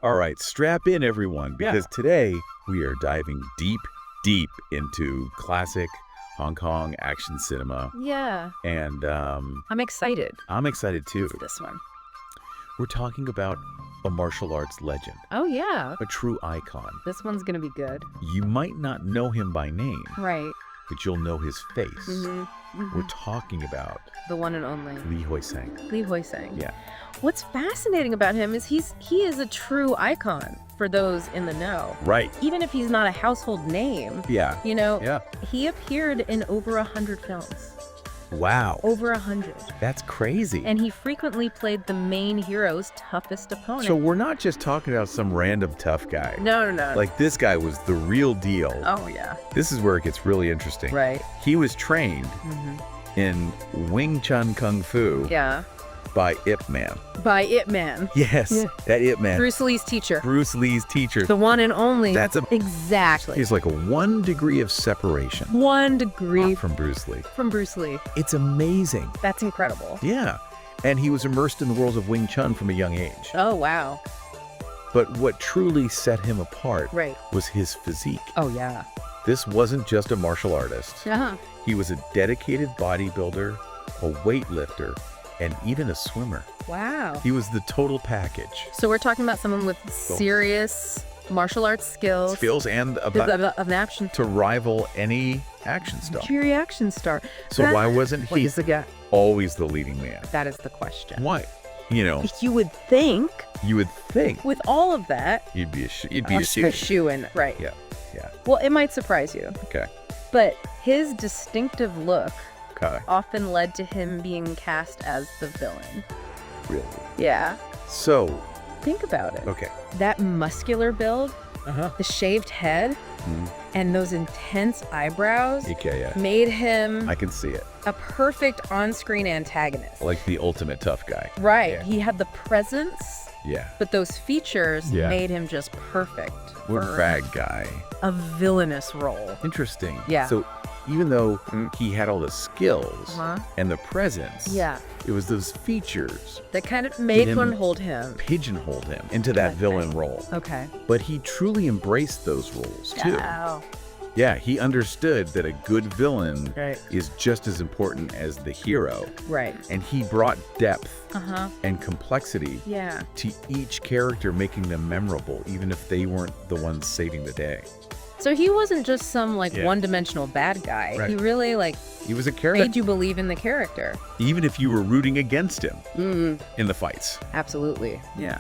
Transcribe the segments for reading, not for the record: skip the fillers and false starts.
All right, strap in, everyone, because today we are diving deep, deep into classic Hong Kong action cinema. Yeah. And I'm excited. I'm excited too. For this one. We're talking about a martial arts legend, Oh, yeah. a true icon. This one's going to be good. You might not know him by name, Right. but you'll know his face. Mm-hmm. We're talking about The one and only. Li Hoi Shang. Li Hoi Shang. Yeah. What's fascinating about him is he is a true icon for those in the know. Right. Even if he's not a household name, Yeah. you know, Yeah. he appeared in over 100 films. Wow. Over 100. That's crazy. And he frequently played the main hero's toughest opponent. So we're not just talking about some random tough guy. No. Like, this guy was the real deal. Oh, yeah. This is where it gets really interesting. Right. He was trained in Wing Chun Kung Fu Yeah. by Ip Man. By Ip Man. Yes, that Ip Man. Bruce Lee's teacher. Bruce Lee's teacher. The one and only. Exactly. He's like a 1 degree of separation 1 degree from Bruce Lee. from Bruce Lee. It's amazing. That's incredible. Yeah. And he was immersed in the worlds of Wing Chun from a young age. Oh, wow. But what truly set him apart Right. was his physique. Oh, yeah. This wasn't just a martial artist. Uh-huh. He was a dedicated bodybuilder, a weightlifter, and even a swimmer. Wow. He was the total package. So we're talking about someone with serious martial arts skills. And Of an action. to rival any action star. Cheery action star. So why wasn't he He's the guy. always the leading man? That is the question. Why? You know, You would think, you would think with all of that, you'd be a a shoe-in. Right. Yeah. Yeah. Well, it might surprise you, Okay. but his distinctive look Okay. often led to him being cast as the villain. Really? Yeah. So, Think about it. okay. That muscular build, the shaved head, and those intense eyebrows Okay, yeah. made him I can see it. a perfect on-screen antagonist. Like the ultimate tough guy. Right. Yeah. He had the presence, Yeah. but those features Yeah. made him just perfect What for bad guy. a villainous role. Interesting. Yeah. So even though he had all the skills Uh-huh. and the presence, Yeah. it was those features That kind of made him- one hold him. pigeonholed him into that villain role. Okay. But he truly embraced those roles too. Wow. Yeah, he understood that a good villain Right. is just as important as the hero. Right. And he brought depth Uh-huh. and complexity Yeah. to each character, making them memorable, even if they weren't the ones saving the day. So he wasn't just some Yeah. one-dimensional bad guy. Right. He really He was a character, made you believe in the character. even if you were rooting against him in the fights. Absolutely. Yeah.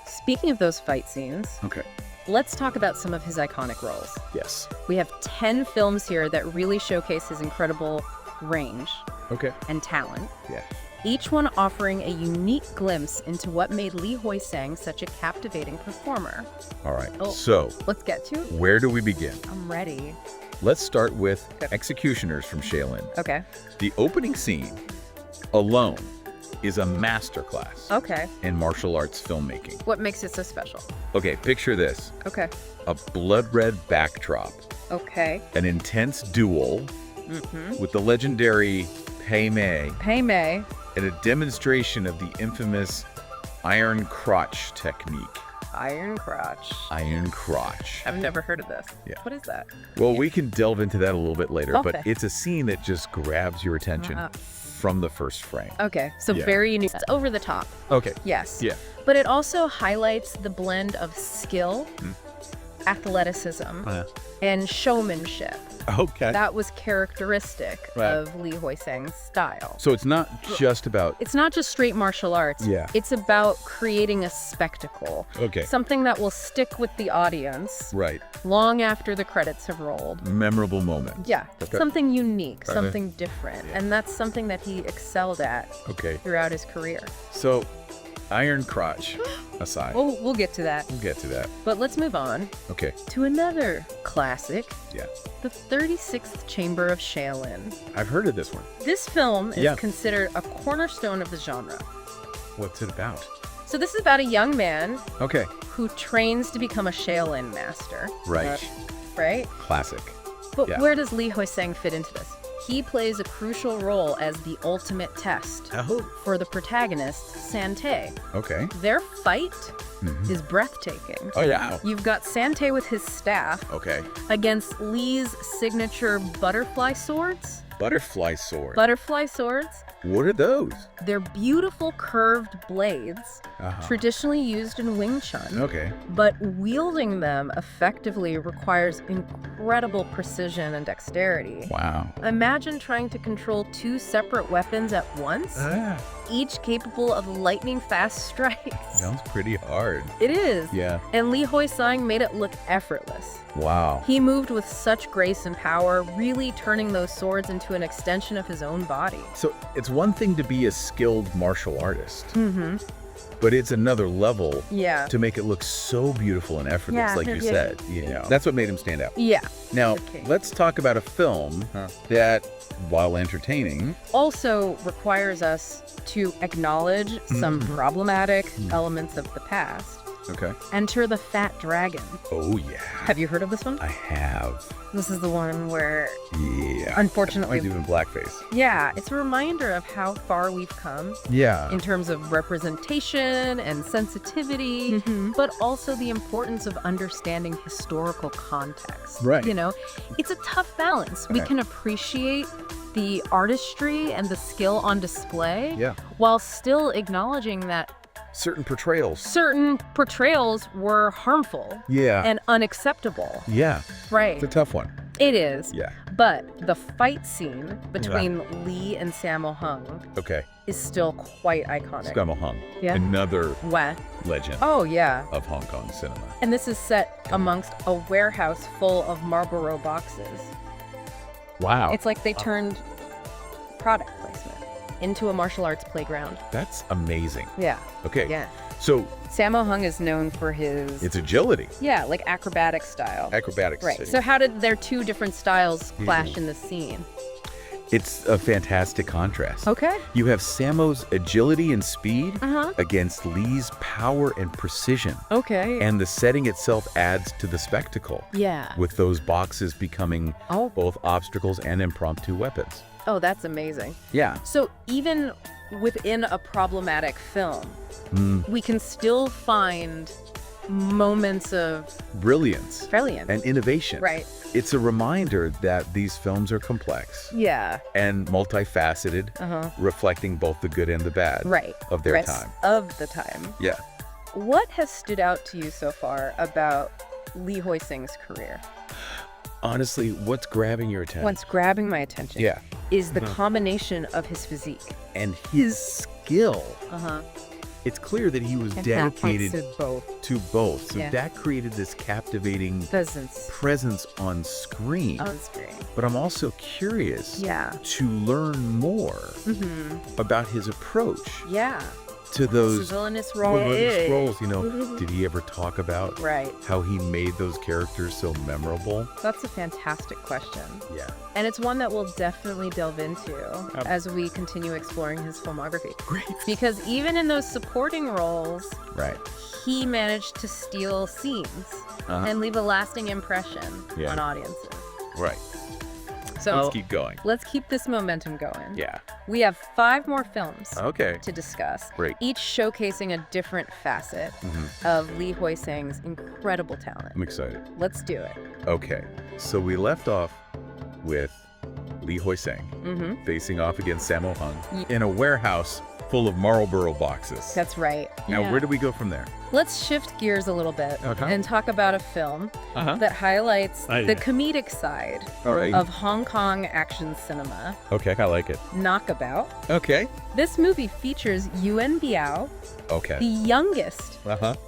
Speaking of those fight scenes, Okay. let's talk about some of his iconic roles. Yes. We have 10 films here that really showcase his incredible range Okay. and talent, Yeah. each one offering a unique glimpse into what made Li Hoi Shang such a captivating performer. All right. Oh. So, Let's get to it. where do we begin? I'm ready. Let's start with Executioners from Shaolin. Okay. The opening scene alone is a masterclass Okay. in martial arts filmmaking. What makes it so special? Okay, picture this. Okay. A blood red backdrop, Okay. an intense duel with the legendary Pei Mei, Pei Mei. and a demonstration of the infamous iron crotch technique. Iron Crotch. Iron crotch. I've never heard of this. Yeah. What is that? Well, we can delve into that a little bit later, but Okay. it's a scene that just grabs your attention from the first frame. Okay. So Yeah. very unique. It's over the top. Okay. Yes. Yeah. But it also highlights the blend of skill, athleticism, and showmanship Okay. that was characteristic Right. of Li Hoi Shang's style. So it's not just about... It's not just straight martial arts. Yeah. It's about creating a spectacle. Okay. Something that will stick with the audience Right. long after the credits have rolled. Memorable moment. Yeah. Okay. Something unique, Okay. something different. Yeah. And that's something that he excelled at Okay. throughout his career. So, iron crotch aside. We'll get to that. We'll get to that. But let's move on Okay. to another classic, Yeah. The 36th Chamber of Shaolin. I've heard of this one. This film is Yeah. considered a cornerstone of the genre. What's it about? So this is about a young man Okay. who trains to become a Shaolin master. Right. Right? Classic. But Yeah. where does Li Hoi Shang fit into this? He plays a crucial role as the ultimate test for the protagonist, Sante. Okay. Their fight is breathtaking. Oh, yeah. You've got Sante with his staff Okay. against Li's signature butterfly swords. Butterfly sword. Butterfly swords. What are those? They're beautiful curved blades, traditionally used in Wing Chun. Okay. But wielding them effectively requires incredible precision and dexterity. Wow. Imagine trying to control two separate weapons at once, each capable of lightning-fast strikes. Sounds pretty hard. It is. Yeah. And Li Hoi Shang made it look effortless. Wow. He moved with such grace and power, really turning those swords into an extension of his own body. So it's one thing to be a skilled martial artist, but it's another level Yeah. to make it look so beautiful and effortless, Yeah, like you yeah. said. You know, that's what made him stand out. Yeah. Now, Okay. let's talk about a film that, while entertaining, Also requires us to acknowledge some problematic elements of the past. okay. Enter the Fat Dragon. Oh, yeah. Have you heard of this one? I have. This is the one where, Yeah. unfortunately, I do in blackface. yeah, it's a reminder of how far we've come Yeah. in terms of representation and sensitivity, but also the importance of understanding historical context. Right. You know, it's a tough balance. We Right. can appreciate the artistry and the skill on display Yeah. while still acknowledging that Certain portrayals. certain portrayals were harmful Yeah. and unacceptable. Yeah. Right. It's a tough one. It is. Yeah. But the fight scene between Li and Sammo Hung Okay. is still quite iconic. Sammo Hung. Yeah. Another What? legend Oh, yeah. of Hong Kong cinema. And this is set amongst a warehouse full of Marlboro boxes. Wow. It's like they turned product placement into a martial arts playground. That's amazing. Yeah. Okay. Yeah. So Sammo Hung is known for his, it's agility, yeah, like acrobatic style. acrobatics. Right. So how did their two different styles clash in the scene? It's a fantastic contrast. Okay. You have Sammo's agility and speed Uh-huh. against Li's power and precision. Okay. And the setting itself adds to the spectacle, yeah. with those boxes becoming Oh. both obstacles and impromptu weapons. Oh, that's amazing. Yeah. So even within a problematic film, we can still find moments of Brilliance brilliance. and innovation. Right. It's a reminder that these films are complex Yeah. and multifaceted, reflecting both the good and the bad Right. of their Rest time. Of the time. Yeah. What has stood out to you so far about Li Hoi Shang's career? Honestly, what's grabbing your attention? What's grabbing my attention Yeah. is the combination of his physique. And his skill. It's clear that he was And dedicated to both. to both. So Yeah. that created this captivating Presence presence on screen. on screen. But I'm also curious Yeah. to learn more about his approach Yeah. to those Villainous role. villainous roles. You know, did he ever talk about Right. how he made those characters so memorable? That's a fantastic question. Yeah. And it's one that we'll definitely delve into as we continue exploring his filmography. Great. Because even in those supporting roles, Right. he managed to steal scenes and leave a lasting impression Yeah. on audiences. Right. So Let's keep going. let's keep this momentum going. Yeah. We have 5 more films Okay. to discuss, Great. each showcasing a different facet of Li Hoi Shang's incredible talent. I'm excited. Let's do it. Okay. So we left off with Li Hoi Shang facing off against Sammo Hung in a warehouse full of Marlboro boxes. That's right. Now, where do we go from there? Let's shift gears a little bit Okay. and talk about a film that highlights the comedic side All right. of Hong Kong action cinema, Okay, I like it. Knockabout. Okay. This movie features Yuan Biao, the Okay. youngest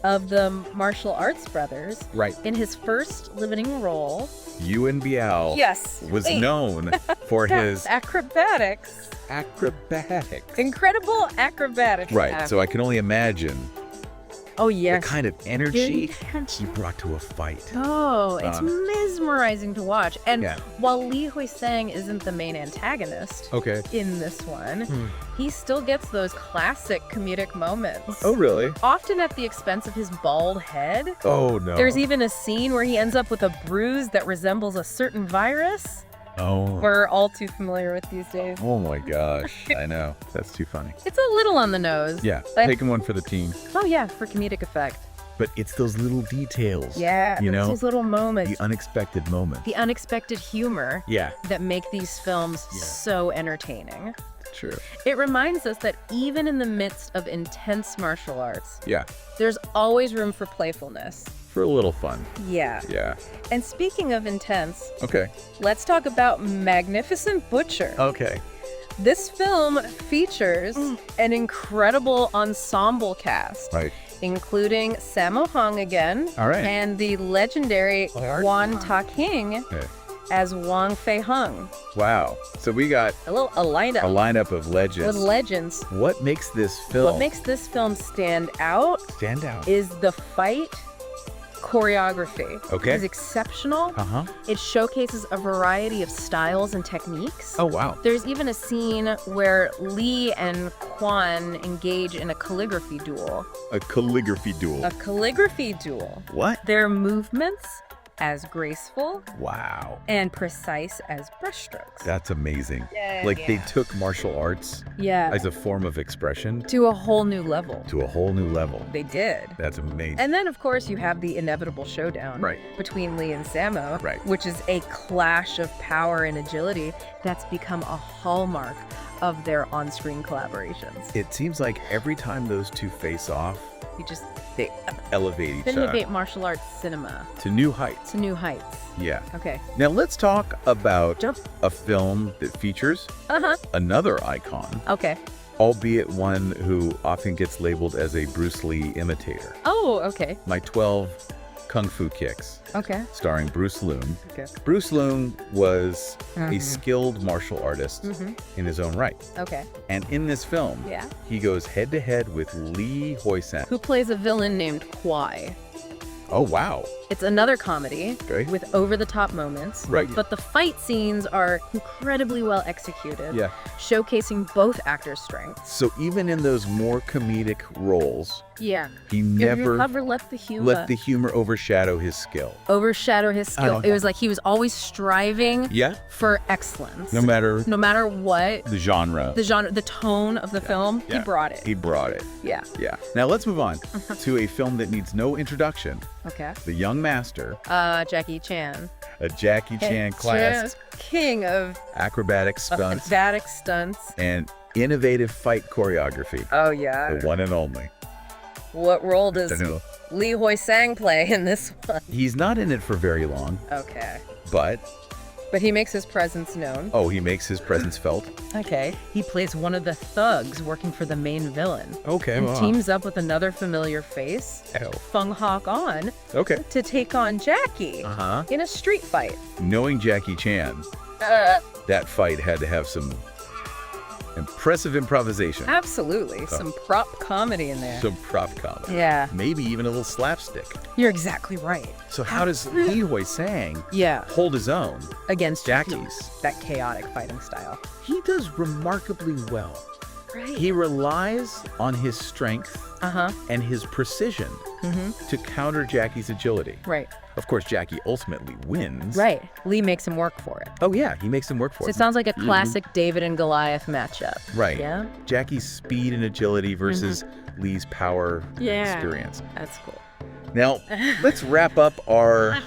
of the martial arts brothers, Right. in his first limiting role. Yuan Biao Yes. was known for his acrobatics. acrobatics. Incredible acrobatics. Right. So I can only imagine Oh, the yes. kind of energy Intense. he brought to a fight. Oh, it's mesmerizing to watch. And Yeah. while Li Hoi Shang isn't the main antagonist Okay. in this one, he still gets those classic comedic moments. Oh, really? Often at the expense of his bald head. Oh, no. There's even a scene where he ends up with a bruise that resembles a certain virus. Oh. we're all too familiar with these days. Oh my gosh. I know. That's too funny. It's a little on the nose. Yeah. But- Taking one for the team. Oh, yeah, for comedic effect. But it's those little details. Yeah, You know, those little moments. the unexpected moments. The unexpected humor Yeah. that make these films Yeah. so entertaining. True. It reminds us that even in the midst of intense martial arts, Yeah. there's always room for playfulness. For a little fun. Yeah. Yeah. And speaking of intense, Okay. let's talk about Magnificent Butcher. Okay. This film features an incredible ensemble cast, Right. including Sammo Hung again, All right. and the legendary Won Ta-King Okay. as Wang Fei-hung. Wow. So we got A lineup a lineup of legends. with legends. What makes this film What makes this film stand out stand out? is the fight choreography. Okay. It's exceptional. Uh-huh. It showcases a variety of styles and techniques. Oh, wow. There's even a scene where Li and Quan engage in a calligraphy duel. A calligraphy duel. A calligraphy duel. What? Their movements as graceful Wow. and precise as brushstrokes. That's amazing. Yeah, Like they yeah. took martial arts Yeah. as a form of expression To a whole new level. to a whole new level. They did. That's amazing. And then, of course, you have the inevitable showdown Right. between Li and Sammo, Right. which is a clash of power and agility that's become a hallmark of their on-screen collaborations. It seems like every time those two face off, they elevate each Elevate other martial arts cinema to new heights. to new heights. Yeah. Okay. Now let's talk about Jump. a film that features Uh-huh. another icon, Okay. albeit one who often gets labeled as a Bruce Lee imitator. Oh, okay. My 12 Kung Fu Kicks, Okay. starring Bruce Loom. Okay. Bruce Loom was a Mhm. skilled martial artist in his own right. Okay. And in this film, Yeah. he goes head to head with Li Hoi Shang. Who plays a villain named Kwai. Oh, wow. It's another comedy Okay. with over-the-top moments. Right. But the fight scenes are incredibly well executed. Yeah. Showcasing both actors' strengths. So even in those more comedic roles, Yeah. he Never never let the humor let the humor overshadow his skill. overshadow his skill. like It was like he was always striving Yeah. for excellence. No matter No matter what the genre, the genre, the tone of the film, he Yeah. brought it. he brought it. Yeah. Yeah. Now let's move on to a film that needs no introduction. Okay. The Young Master, Jackie Chan. a Jackie Chan class, Just king of acrobatic stunts, acrobatic stunts. and innovative fight choreography. Oh yeah. The one and only. What role does I know. Li Hoi Shang play in this one? He's not in it for very long, Okay. but But he makes his presence known. he makes his presence felt. Okay. He plays one of the thugs working for the main villain. Okay, And well, teams up with another familiar face, hell. Fung Hawk On, Okay. to take on Jackie Uh-huh. in a street fight. Knowing Jackie Chan, that fight had to have some impressive improvisation, Absolutely. Some prop comedy in there. some prop comedy, Yeah. maybe even a little slapstick. You're exactly right. So how does Li Hoi Shang Yeah. hold his own? Against Jackie's. that chaotic fighting style. He does remarkably well. Right. He relies on his strength Uh-huh. and his precision to counter Jackie's agility. Right. Of course, Jackie ultimately wins. Right. Lee makes him work for it. Oh, yeah, he makes him work for So it. it sounds like a classic David and Goliath matchup. Right. Yeah? Jackie's speed and agility versus Lee's power Yeah. experience. That's cool. Now, let's wrap up our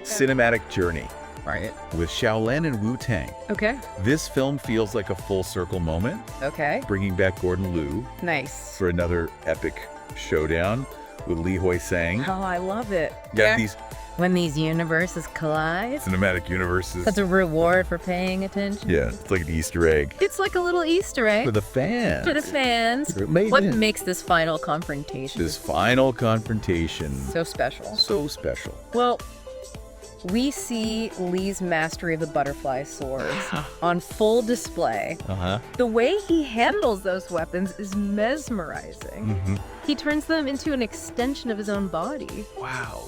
cinematic journey, right, with Shaolin and Wu Tang. Okay. This film feels like a full circle moment, Okay. bringing back Gordon Liu Nice. for another epic showdown with Li Hoi Shang. Oh, I love it. Got these When these universes collide, cinematic universes. that's a reward for paying attention. Yeah, it's like an Easter egg It's like a little Easter egg for the fans. for the fans. Amazing. What makes this final confrontation This final confrontation so special? so special. Well, we see Lee's mastery of the butterfly swords on full display. Uh-huh. The way he handles those weapons is mesmerizing. He turns them into an extension of his own body. Wow.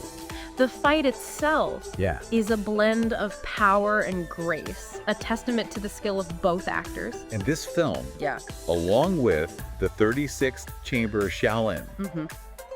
The fight itself Yeah. is a blend of power and grace, a testament to the skill of both actors. And this film, Yeah. along with the 36th Chamber of Shaolin,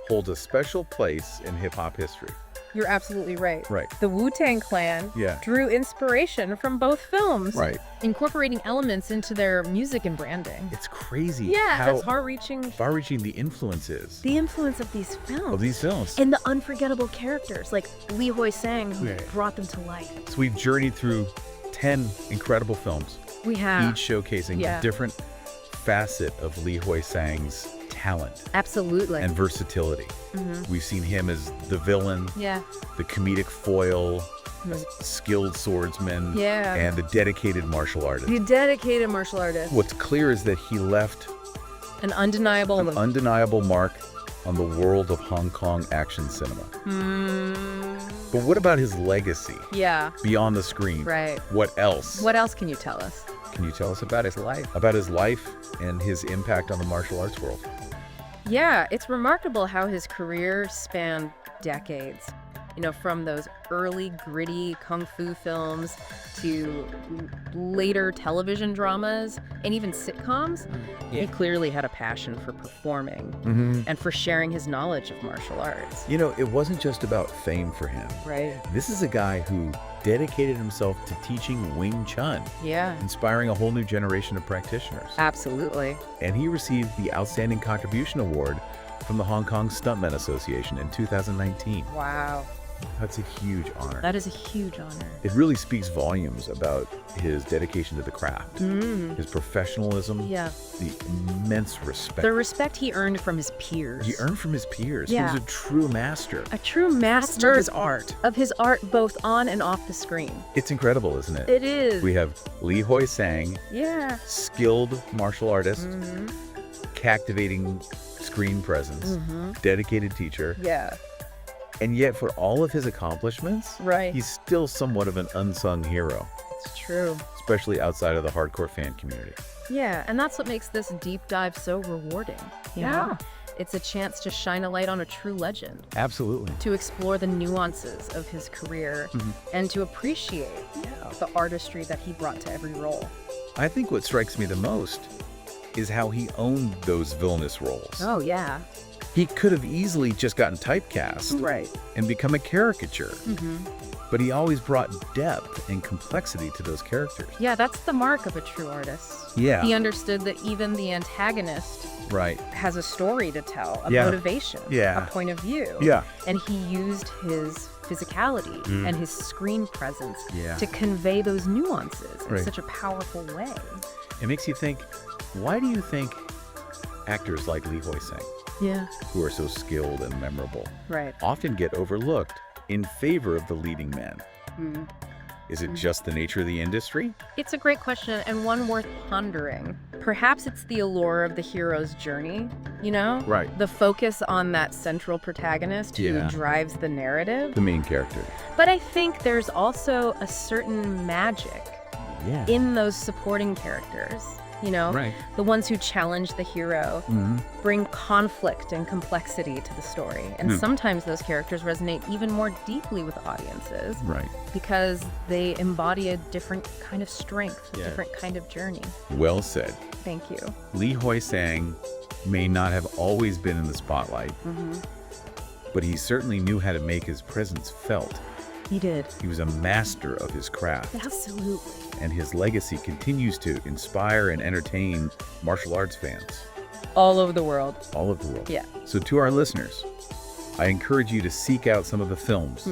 holds a special place in hip-hop history. You're absolutely right. Right. The Wu-Tang Clan Yeah. drew inspiration from both films, Right. incorporating elements into their music and branding. It's crazy Yeah, how that's far-reaching. far-reaching the influence is The influence of these films. of these films. And the unforgettable characters like Li Hoi Shang, who Right. brought them to life. So we've journeyed through 10 incredible films, We have. each showcasing a different facet of Li Hoi Shang's talent Absolutely. and versatility. We've seen him as the villain, Yeah. the comedic foil, a skilled swordsman, Yeah. and the dedicated martial artist. The dedicated martial artist. What's clear is that he left An undeniable. an undeniable mark on the world of Hong Kong action cinema. But what about his legacy Yeah. beyond the screen? Right. What else? What else can you tell us? Can you tell us about his life? About his life and his impact on the martial arts world? Yeah, it's remarkable how his career spanned decades. You know, from those early gritty kung fu films to later television dramas and even sitcoms. He clearly had a passion for performing and for sharing his knowledge of martial arts. You know, it wasn't just about fame for him. Right. This is a guy who dedicated himself to teaching Wing Chun, Yeah. inspiring a whole new generation of practitioners. Absolutely. And he received the Outstanding Contribution Award from the Hong Kong Stuntmen Association in 2019. Wow. That's a huge honor. That is a huge honor. It really speaks volumes about his dedication to the craft, his professionalism, Yeah. the immense respect The respect he earned from his peers. he earned from his peers. Yeah. He was a true master A true master of his art. of his art both on and off the screen. It's incredible, isn't it? It is. We have Li Hoi Shang, Yeah. skilled martial artist, captivating screen presence, dedicated teacher, Yeah. and yet for all of his accomplishments, Right. he's still somewhat of an unsung hero, It's true. especially outside of the hardcore fan community. Yeah, and that's what makes this deep dive so rewarding. You know? It's a chance to shine a light on a true legend, Absolutely. to explore the nuances of his career, and to appreciate the artistry that he brought to every role. I think what strikes me the most is how he owned those villainous roles. Oh, yeah. He could have easily just gotten typecast Right. and become a caricature, but he always brought depth and complexity to those characters. Yeah, that's the mark of a true artist. Yeah. He understood that even the antagonist Right. has a story to tell, a Yeah. motivation, Yeah. a point of view. Yeah. And he used his physicality and his screen presence Yeah. to convey those nuances in Right. such a powerful way. It makes you think, why do you think actors like Li Hoi Shang, Yeah. who are so skilled and memorable, Right. often get overlooked in favor of the leading men? Is it just the nature of the industry? It's a great question and one worth pondering. Perhaps it's the allure of the hero's journey, you know? Right. The focus on that central protagonist Yeah. who drives the narrative. The main character. But I think there's also a certain magic Yeah. in those supporting characters, you know? Right. The ones who challenge the hero, bring conflict and complexity to the story. And sometimes those characters resonate even more deeply with audiences Right. because they embody a different kind of strength, a Yeah. different kind of journey. Well said. Thank you. Li Hoi Shang may not have always been in the spotlight, but he certainly knew how to make his presence felt. He did. He was a master of his craft, Absolutely. and his legacy continues to inspire and entertain martial arts fans All over the world. all over the world. Yeah. So to our listeners, I encourage you to seek out some of the films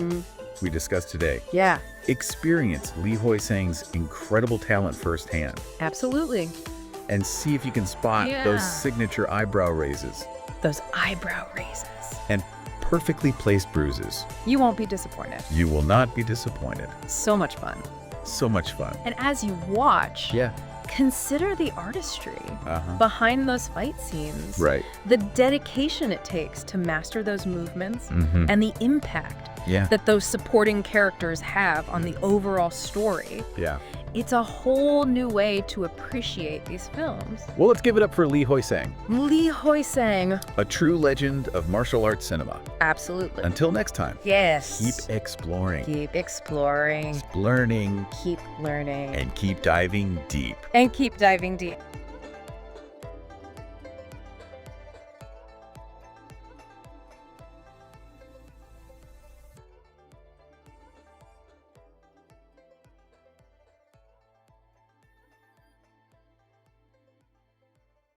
we discussed today. Yeah, Experience Li Hoi Shang's incredible talent firsthand, absolutely. and see if you can spot Yeah. those signature eyebrow raises Those eyebrow raises. and perfectly placed bruises. You won't be disappointed. You will not be disappointed. So much fun. So much fun. And as you watch, Yeah. consider the artistry behind those fight scenes. Right. The dedication it takes to master those movements and the impact Yeah. that those supporting characters have on the overall story. Yeah. It's a whole new way to appreciate these films. Well, let's give it up for Li Hoi Shang, Li Hoi Shang. a true legend of martial arts cinema. Absolutely. Until next time, Yes. keep exploring, Keep exploring. learning, Keep learning. and keep diving deep. And keep diving deep.